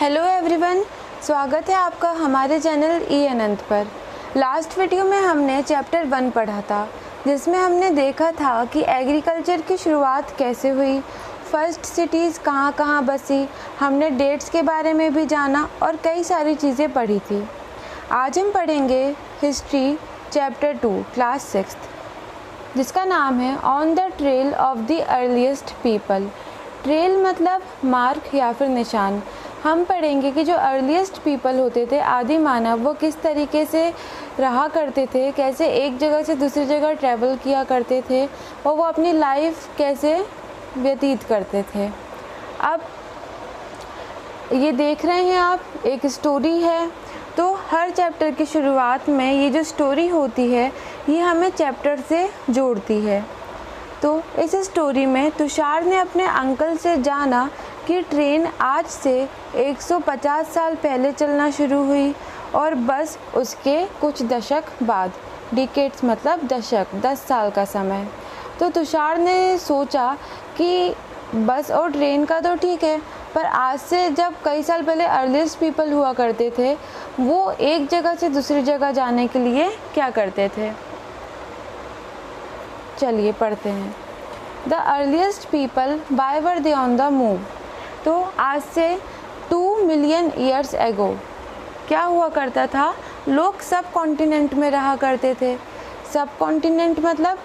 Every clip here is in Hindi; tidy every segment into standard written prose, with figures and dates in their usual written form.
हेलो एवरीवन, स्वागत है आपका हमारे चैनल ई अनंत पर। लास्ट वीडियो में हमने चैप्टर 1 पढ़ा था, जिसमें हमने देखा था कि एग्रीकल्चर की शुरुआत कैसे हुई, फर्स्ट सिटीज़ कहाँ कहाँ बसी, हमने डेट्स के बारे में भी जाना और कई सारी चीज़ें पढ़ी थी। आज हम पढ़ेंगे हिस्ट्री चैप्टर 2 क्लास 6, जिसका नाम है on the trail of the earliest people. Trail मतलब मार्ग या फिर निशान। हम पढ़ेंगे कि जो अर्लीस्ट पीपल होते थे, आदि मानव, वो किस तरीके से रहा करते थे, कैसे एक जगह से दूसरी जगह ट्रैवल किया करते थे और वो अपनी लाइफ कैसे व्यतीत करते थे। अब ये देख रहे हैं आप, एक स्टोरी है। तो हर चैप्टर की शुरुआत में ये जो स्टोरी होती है, ये हमें चैप्टर से जोड़ती है। तो इस स्टोरी में तुषार ने अपने अंकल से जाना कि ट्रेन आज से 150 साल पहले चलना शुरू हुई और बस उसके कुछ दशक बाद, डिकेड्स मतलब दशक, 10 साल का समय। तो तुषार ने सोचा कि बस और ट्रेन का तो ठीक है, पर आज से जब कई साल पहले अर्लीस्ट पीपल हुआ करते थे, वो एक जगह से दूसरी जगह जाने के लिए क्या करते थे। चलिए पढ़ते हैं। The earliest people why were they on the move. तो आज से 2 मिलियन ईयर्स एगो क्या हुआ करता था, लोग सब कॉन्टिनेंट में रहा करते थे। सब कॉन्टिनेंट मतलब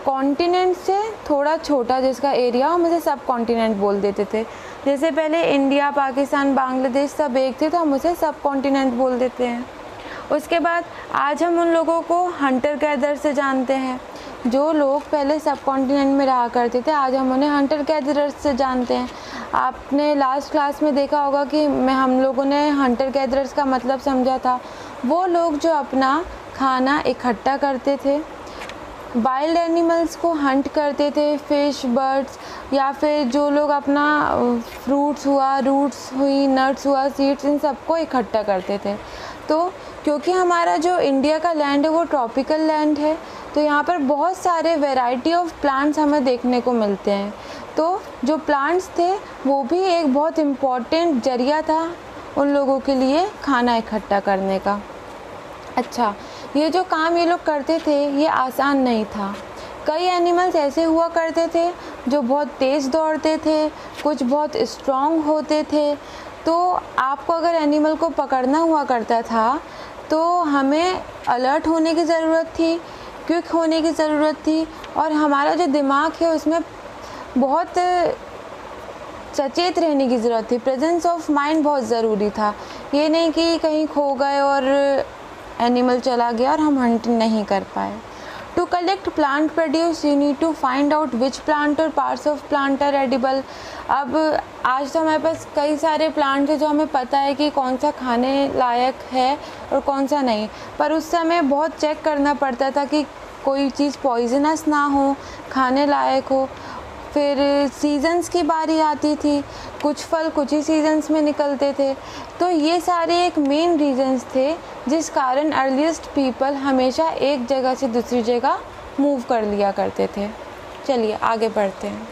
कॉन्टिनेंट से थोड़ा छोटा जिसका एरिया, हम उसे सब कॉन्टिनेंट बोल देते थे। जैसे पहले इंडिया, पाकिस्तान, बांग्लादेश सब एक थे, तो हम उसे सब कॉन्टिनेंट बोल देते हैं। उसके बाद आज हम उन लोगों को हंटर गैदर से जानते हैं। जो लोग पहले सब कॉन्टिनेंट में रहा करते थे, आज हम उन्हें हंटर गैदरर्स से जानते हैं। आपने लास्ट क्लास में देखा होगा कि हम लोगों ने हंटर गैदरर्स का मतलब समझा था, वो लोग जो अपना खाना इकट्ठा करते थे, वाइल्ड एनिमल्स को हंट करते थे, फिश, बर्ड्स, या फिर जो लोग अपना फ्रूट्स हुआ, रूट्स हुई, नट्स हुआ, सीड्स, इन सबको इकट्ठा करते थे। तो क्योंकि हमारा जो इंडिया का लैंड है वो ट्रॉपिकल लैंड है, तो यहाँ पर बहुत सारे वैरायटी ऑफ प्लांट्स हमें देखने को मिलते हैं। तो जो प्लांट्स थे वो भी एक बहुत इम्पॉर्टेंट जरिया था उन लोगों के लिए खाना इकट्ठा करने का। अच्छा, ये जो काम ये लोग करते थे ये आसान नहीं था। कई एनिमल्स ऐसे हुआ करते थे जो बहुत तेज़ दौड़ते थे, कुछ बहुत स्ट्रॉन्ग होते थे। तो आपको अगर एनिमल को पकड़ना हुआ करता था तो हमें अलर्ट होने की ज़रूरत थी, क्विक होने की ज़रूरत थी, और हमारा जो दिमाग है उसमें बहुत सचेत रहने की ज़रूरत थी। प्रेजेंस ऑफ माइंड बहुत ज़रूरी था। ये नहीं कि कहीं खो गए और एनिमल चला गया और हम हंटिंग नहीं कर पाए। To collect plant produce you need to find out which plant और parts of plant are edible. अब आज तो हमारे पास कई सारे प्लांट हैं जो हमें पता है कि कौन सा खाने लायक है और कौन सा नहीं, पर उस समय बहुत चेक करना पड़ता था कि कोई चीज़ पॉइजनस ना हो, खाने लायक हो। फिर सीजन्स की बारी आती थी, कुछ फल कुछ ही सीजन्स में निकलते थे। तो ये सारे एक मेन रीजंस थे जिस कारण अर्लीस्ट पीपल हमेशा एक जगह से दूसरी जगह मूव कर लिया करते थे। चलिए आगे बढ़ते हैं।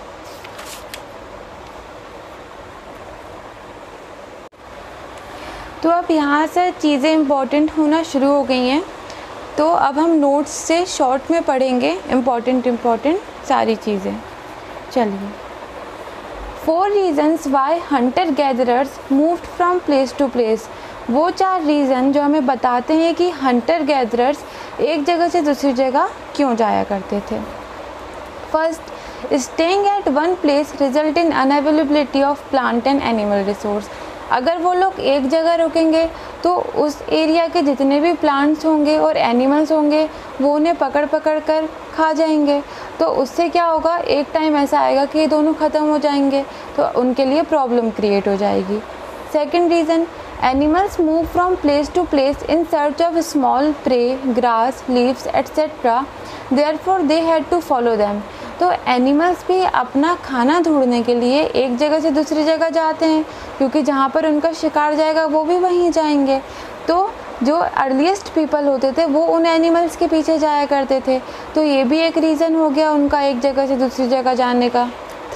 तो अब यहाँ से चीज़ें इम्पॉर्टेंट होना शुरू हो गई हैं, तो अब हम नोट्स से शॉर्ट में पढ़ेंगे इम्पॉर्टेंट सारी चीज़ें। चलिए, 4 reasons why hunter gatherers moved from place to place. वो 4 रीज़न जो हमें बताते हैं कि हंटर गैदरर्स एक जगह से दूसरी जगह क्यों जाया करते थे। First, staying at one place result in unavailability of plant and animal resource. अगर वो लोग एक जगह रुकेंगे तो उस एरिया के जितने भी प्लांट्स होंगे और एनिमल्स होंगे वो उन्हें पकड़ कर खा जाएंगे। तो उससे क्या होगा, एक टाइम ऐसा आएगा कि ये दोनों ख़त्म हो जाएंगे, तो उनके लिए प्रॉब्लम क्रिएट हो जाएगी। Second reason, animals move from place to place in search of small prey, grass, leaves etcetera, therefore they had to follow them. तो एनिमल्स भी अपना खाना ढूंढने के लिए एक जगह से दूसरी जगह जाते हैं, क्योंकि जहाँ पर उनका शिकार जाएगा वो भी वहीं जाएंगे। तो जो अर्लीस्ट पीपल होते थे वो उन एनिमल्स के पीछे जाया करते थे। तो ये भी एक रीज़न हो गया उनका एक जगह से दूसरी जगह जाने का।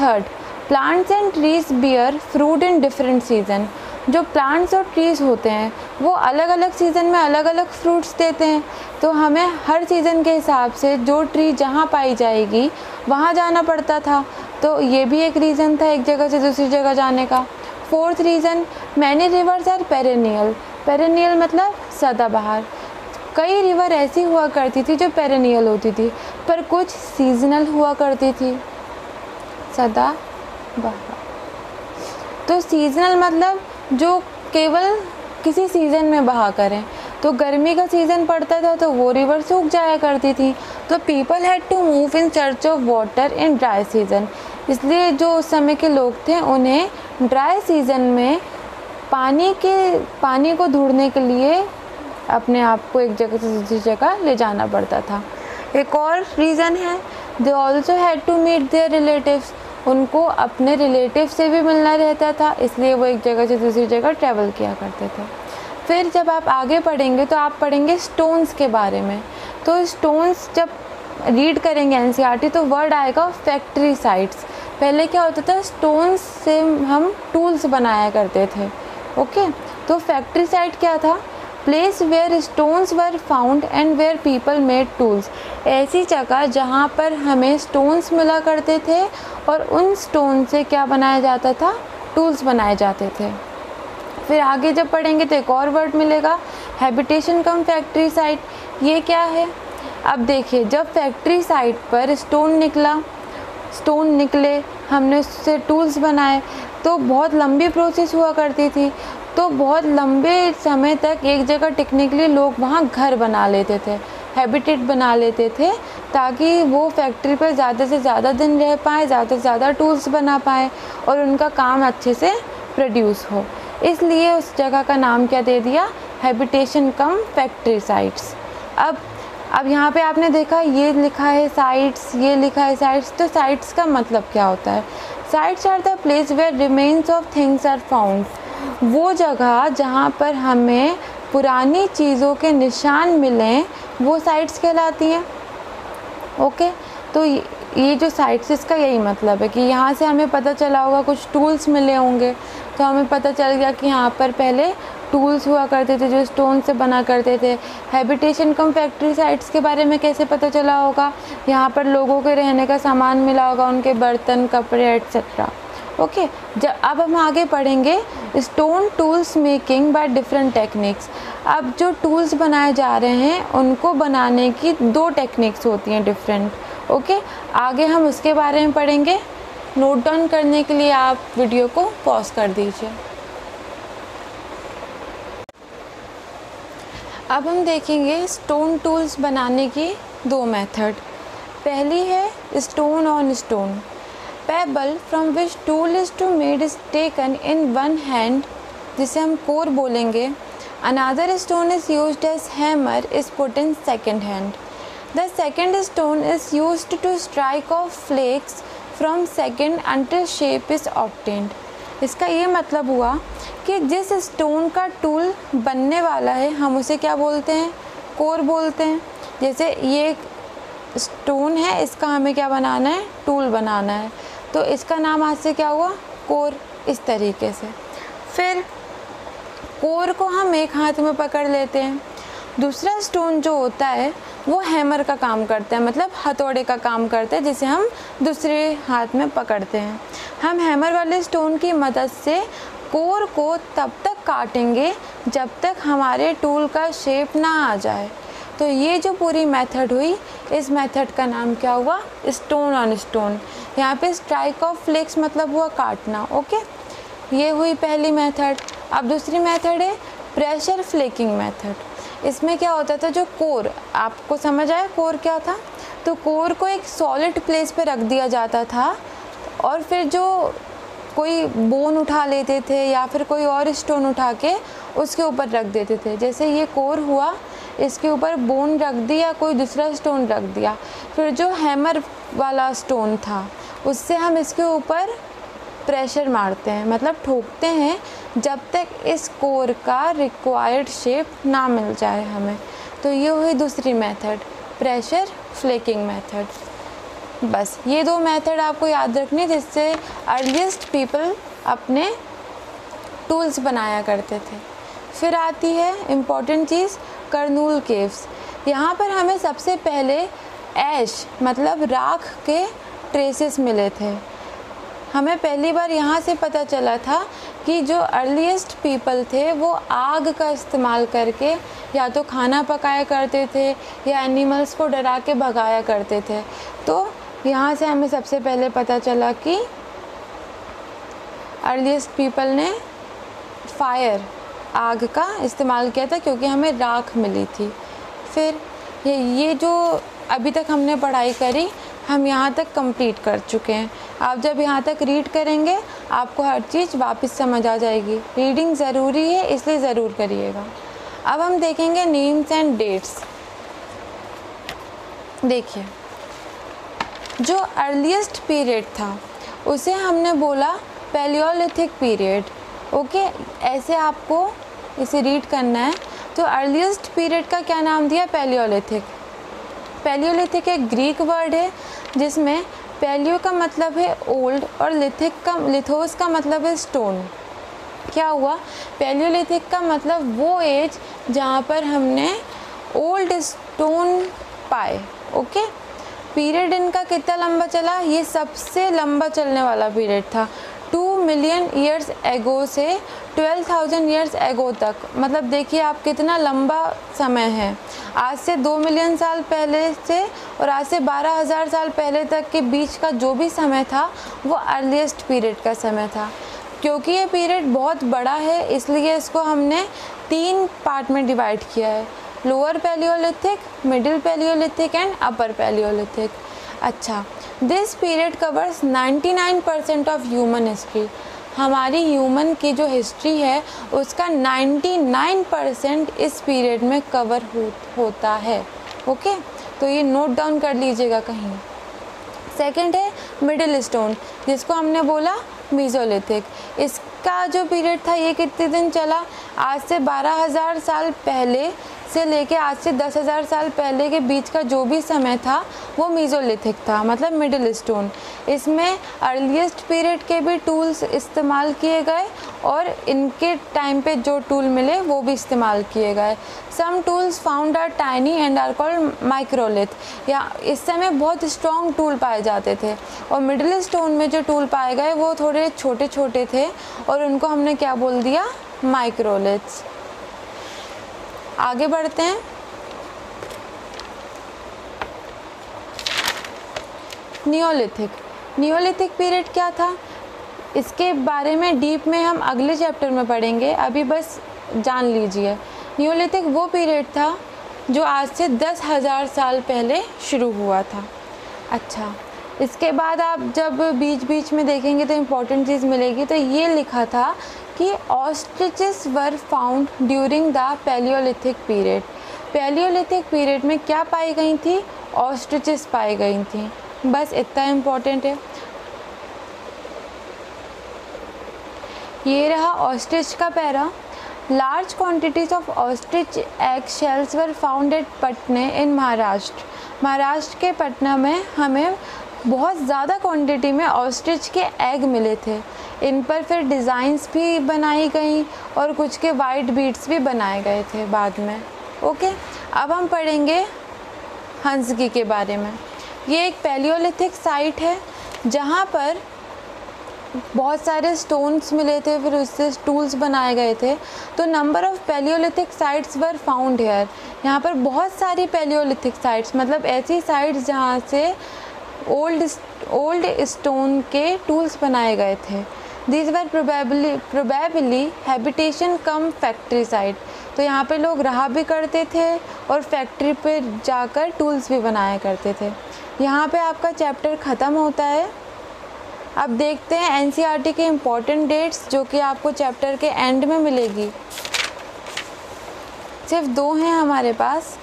Third, plants and trees bear fruit in different season. जो प्लांट्स और ट्रीज़ होते हैं वो अलग अलग सीज़न में अलग अलग फ्रूट्स देते हैं, तो हमें हर सीज़न के हिसाब से जो ट्री जहाँ पाई जाएगी वहाँ जाना पड़ता था। तो ये भी एक रीज़न था एक जगह से दूसरी जगह जाने का। Fourth reason, many rivers are perennial. Perennial मतलब सदाबहार। कई रिवर ऐसी हुआ करती थी जो पेरेनियल होती थी, पर कुछ सीजनल हुआ करती थी, सदाबहार। तो सीजनल मतलब जो केवल किसी सीज़न में बहा करें। तो गर्मी का सीज़न पड़ता था तो वो रिवर सूख जाया करती थी, तो people had to move in search of water in dry season. इसलिए जो उस समय के लोग थे उन्हें ड्राई सीज़न में पानी को ढूंढने के लिए अपने आप को एक जगह से दूसरी जगह ले जाना पड़ता था। एक और रीज़न है, they also had to meet their relatives. उनको अपने रिलेटिव से भी मिलना रहता था, इसलिए वो एक जगह से दूसरी जगह ट्रैवल किया करते थे। फिर जब आप आगे पढ़ेंगे तो आप पढ़ेंगे स्टोन्स के बारे में। तो स्टोन्स जब रीड करेंगे एनसीईआरटी तो वर्ड आएगा फैक्ट्री साइट्स। पहले क्या होता था, स्टोन्स से हम टूल्स बनाया करते थे। ओके, तो फैक्ट्री साइट क्या था, place where stones were found and where people made tools. ऐसी जगह जहाँ पर हमें स्टोन्स मिला करते थे और उन स्टोन से क्या बनाया जाता था, टूल्स बनाए जाते थे। फिर आगे जब पढ़ेंगे तो एक और वर्ड मिलेगा, हैबिटेशन कम फैक्ट्री साइट। ये क्या है, अब देखिए, जब फैक्ट्री साइट पर स्टोन निकले, हमने उससे टूल्स बनाए, तो बहुत लंबी प्रोसेस हुआ करती थी। तो बहुत लंबे समय तक एक जगह टिकने के लिए लोग वहाँ घर बना लेते थे, हैबिटेट बना लेते थे, ताकि वो फैक्ट्री पर ज़्यादा से ज़्यादा दिन रह पाएँ, ज़्यादा से ज़्यादा टूल्स बना पाएँ और उनका काम अच्छे से प्रोड्यूस हो। इसलिए उस जगह का नाम क्या दे दिया, हैबिटेशन कम फैक्ट्री साइट्स। अब यहाँ पे आपने देखा ये लिखा है साइट्स, ये लिखा है साइट्स, तो साइट्स का मतलब क्या होता है, sites are the place where remains of things are found. वो जगह जहाँ पर हमें पुरानी चीज़ों के निशान मिलें वो साइट्स कहलाती हैं। ओके, तो ये जो साइट्स, इसका यही मतलब है कि यहाँ से हमें पता चला होगा कुछ टूल्स मिले होंगे, तो हमें पता चल गया कि यहाँ पर पहले टूल्स हुआ करते थे जो स्टोन से बना करते थे। हैबिटेशन कम फैक्ट्री साइट्स के बारे में कैसे पता चला होगा, यहाँ पर लोगों के रहने का सामान मिला होगा, उनके बर्तन, कपड़े एट्सेट्रा। ओके, अब हम आगे पढ़ेंगे stone tools making by different techniques. अब जो टूल्स बनाए जा रहे हैं उनको बनाने की 2 टेक्निक्स होती हैं डिफरेंट। ओके, आगे हम उसके बारे में पढ़ेंगे। नोट डाउन करने के लिए आप वीडियो को पॉज कर दीजिए। अब हम देखेंगे स्टोन टूल्स बनाने की 2 मेथड। पहली है stone on stone. Pebble from which tool is to made is taken in one hand, जिसे हम कोर बोलेंगे। Another stone is used as hammer is put in second hand. The second stone is used to strike off flakes from second until shape is obtained. इसका ये मतलब हुआ कि जिस स्टोन का टूल बनने वाला है हम उसे क्या बोलते हैं, कोर बोलते हैं। जैसे ये स्टोन है, इसका हमें क्या बनाना है, टूल बनाना है, तो इसका नाम आज से क्या हुआ, कोर। इस तरीके से फिर कोर को हम एक हाथ में पकड़ लेते हैं। दूसरा स्टोन जो होता है वो हैमर का काम करता है, मतलब हथौड़े का काम करता है, जिसे हम दूसरे हाथ में पकड़ते हैं। हम हैमर वाले स्टोन की मदद से कोर को तब तक काटेंगे जब तक हमारे टूल का शेप ना आ जाए। तो ये जो पूरी मेथड हुई, इस मेथड का नाम क्या हुआ, स्टोन ऑन स्टोन। यहाँ पे स्ट्राइक ऑफ फ्लेक्स मतलब हुआ काटना। ओके, ये हुई पहली मेथड। अब दूसरी मेथड है प्रेशर फ्लेकिंग मेथड। इसमें क्या होता था, जो कोर, आपको समझ आया कोर क्या था, तो कोर को एक सॉलिड प्लेस पे रख दिया जाता था और फिर जो कोई बोन उठा लेते थे या फिर कोई और स्टोन उठा के उसके ऊपर रख देते थे। जैसे ये कोर हुआ, इसके ऊपर बोन रख दिया, कोई दूसरा स्टोन रख दिया, फिर जो हैमर वाला स्टोन था उससे हम इसके ऊपर प्रेशर मारते हैं, मतलब ठोकते हैं, जब तक इस कोर का रिक्वायर्ड शेप ना मिल जाए हमें। तो ये हुई दूसरी मेथड, प्रेशर फ्लेकिंग मेथड। बस ये दो मेथड आपको याद रखने जिससे अर्लीस्ट पीपल अपने टूल्स बनाया करते थे। फिर आती है इम्पॉर्टेंट चीज़, कर्नूल केव्स। यहाँ पर हमें सबसे पहले ऐश मतलब राख के ट्रेसेस मिले थे। हमें पहली बार यहाँ से पता चला था कि जो अर्लीस्ट पीपल थे वो आग का इस्तेमाल करके या तो खाना पकाया करते थे या एनिमल्स को डरा के भगाया करते थे। तो यहाँ से हमें सबसे पहले पता चला कि अर्लीस्ट पीपल ने फायर आग का इस्तेमाल किया था क्योंकि हमें राख मिली थी। फिर ये जो अभी तक हमने पढ़ाई करी हम यहाँ तक कंप्लीट कर चुके हैं। आप जब यहाँ तक रीड करेंगे आपको हर चीज़ वापस समझ आ जाएगी। रीडिंग ज़रूरी है इसलिए ज़रूर करिएगा। अब हम देखेंगे नेम्स एंड डेट्स। देखिए जो अर्लीस्ट पीरियड था उसे हमने बोला पैलियोलिथिक पीरियड। ओके, ऐसे आपको इसे रीड करना है। तो अर्लीस्ट पीरियड का क्या नाम दिया? पैलियोलिथिक। पैलियोलिथिक एक ग्रीक वर्ड है जिसमें पैलियो का मतलब है ओल्ड और लिथोस का मतलब है स्टोन। क्या हुआ? पैलियोलिथिक का मतलब वो एज जहाँ पर हमने ओल्ड स्टोन पाए। ओके, पीरियड इनका कितना लंबा चला? ये सबसे लंबा चलने वाला पीरियड था। 2 मिलियन ईयर्स एगो से 12,000 ईयर्स एगो तक। मतलब देखिए आप कितना लंबा समय है। आज से 2 मिलियन साल पहले से और आज से 12,000 साल पहले तक के बीच का जो भी समय था वो अर्लीस्ट पीरियड का समय था। क्योंकि ये पीरियड बहुत बड़ा है इसलिए इसको हमने 3 पार्ट में डिवाइड किया है, lower palaeolithic, middle palaeolithic and upper palaeolithic. अच्छा, this period covers 99% of human history. हमारी ह्यूमन की जो हिस्ट्री है उसका 99% इस पीरियड में कवर होता है। ओके, तो ये नोट डाउन कर लीजिएगा कहीं। सेकंड है मिडिल स्टोन जिसको हमने बोला मीजोलिथिक। इसका जो पीरियड था ये कितने दिन चला? आज से 12,000 साल पहले से लेके आज से 10,000 साल पहले के बीच का जो भी समय था वो मीजोलिथिक था, मतलब मिडिल स्टोन। इसमें अर्लीस्ट पीरियड के भी टूल्स इस्तेमाल किए गए और इनके टाइम पे जो टूल मिले वो भी इस्तेमाल किए गए। Some tools found are tiny and are called microlith. या इस समय बहुत स्ट्रॉन्ग टूल पाए जाते थे और मिडिल स्टोन में जो टूल पाए गए वो थोड़े छोटे छोटे थे और उनको हमने क्या बोल दिया? माइक्रोलिथ्स। आगे बढ़ते हैं। नियोलिथिक। नियोलिथिक पीरियड क्या था इसके बारे में डीप में हम अगले चैप्टर में पढ़ेंगे, अभी बस जान लीजिए। नियोलिथिक वो पीरियड था जो आज से 10,000 साल पहले शुरू हुआ था। अच्छा, इसके बाद आप जब बीच बीच में देखेंगे तो इम्पोर्टेंट चीज़ मिलेगी। तो ये लिखा था कि ostriches were found during the Palaeolithic period. Palaeolithic period में क्या पाई गई थी? ऑस्ट्रिचेस पाई गई थी। बस इतना इम्पोर्टेंट है। ये रहा ऑस्ट्रिच का para. Large quantities of ostrich egg shells were found at पटने इन महाराष्ट्र। महाराष्ट्र के पटना में हमें बहुत ज़्यादा क्वांटिटी में ऑस्ट्रिच के एग मिले थे। इन पर फिर डिज़ाइंस भी बनाई गई और कुछ के वाइट बीड्स भी बनाए गए थे बाद में। ओके, अब हम पढ़ेंगे हंसगी के बारे में। ये एक पैलियोलिथिक साइट है जहाँ पर बहुत सारे स्टोन्स मिले थे, फिर उससे टूल्स बनाए गए थे। तो number of Palaeolithic sites were found here. यहाँ पर बहुत सारी पैलियोलिथिक साइट्स मतलब ऐसी साइट्स जहाँ से ओल्ड स्टोन के टूल्स बनाए गए थे। These were probably habitation come factory site. तो यहाँ पे लोग रहा भी करते थे और फैक्ट्री पे जाकर टूल्स भी बनाया करते थे। यहाँ पे आपका चैप्टर ख़त्म होता है। अब देखते हैं एनसीईआरटी के इम्पॉर्टेंट डेट्स जो कि आपको चैप्टर के एंड में मिलेगी। सिर्फ 2 हैं हमारे पास।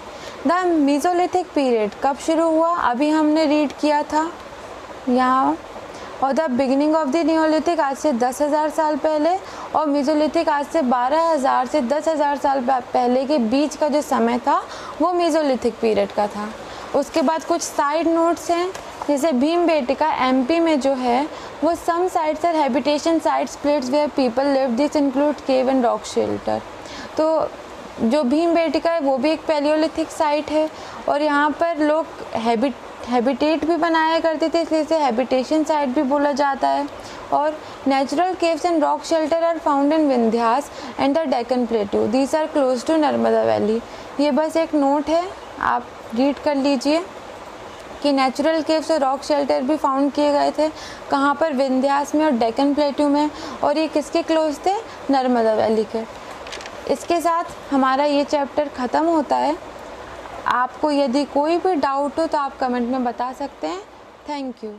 द मीजोलिथिक पीरियड कब शुरू हुआ? अभी हमने रीड किया था यहाँ। और the beginning of the Neolithic आज से 10,000 साल पहले और मीजोलिथिक आज से 12,000 से 10,000 साल पहले के बीच का जो समय था वो मीजोलिथिक पीरियड का था। उसके बाद कुछ साइड नोट्स हैं जैसे भीमबेटका एमपी में जो है वो some sites are habitation sites place where people live, this include cave and rock shelter. तो जो भीमबेटका है वो भी एक पैलियोलिथिक साइट है और यहाँ पर लोग हैबिटेट भी बनाया करते थे, इसलिए इसे हैबिटेशन साइट भी बोला जाता है। और natural caves and rock shelter are found in Vindhyas and the Deccan plateau, these are close to Narmada valley. ये बस एक नोट है, आप रीड कर लीजिए कि नेचुरल केव्स और रॉक शेल्टर भी फाउंड किए गए थे कहाँ पर, विंध्यास में और डेक्कन प्लेटू में, और ये किसके क्लोज थे, नर्मदा वैली के। इसके साथ हमारा ये चैप्टर ख़त्म होता है। आपको यदि कोई भी डाउट हो तो आप कमेंट में बता सकते हैं। Thank you.